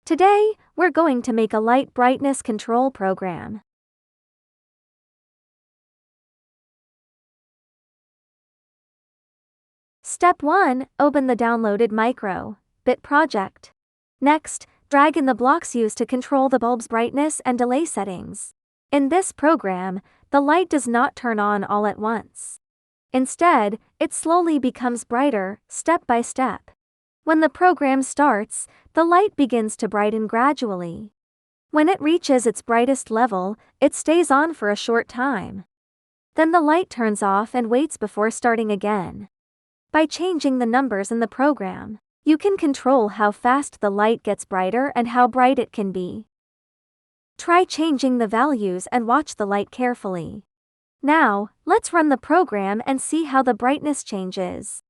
Today, we're going to make a light brightness control program. Step 1. Open the downloaded micro.bit project. Next, drag in the blocks used to control the bulb's brightness and delay settings. In this program, the light does not turn on all at once. Instead, it slowly becomes brighter, step by step. When the program starts, the light begins to brighten gradually. When it reaches its brightest level, it stays on for a short time. Then the light turns off and waits before starting again. By changing the numbers in the program, you can control how fast the light gets brighter and how bright it can be. Try changing the values and watch the light carefully. Now, let's run the program and see how the brightness changes.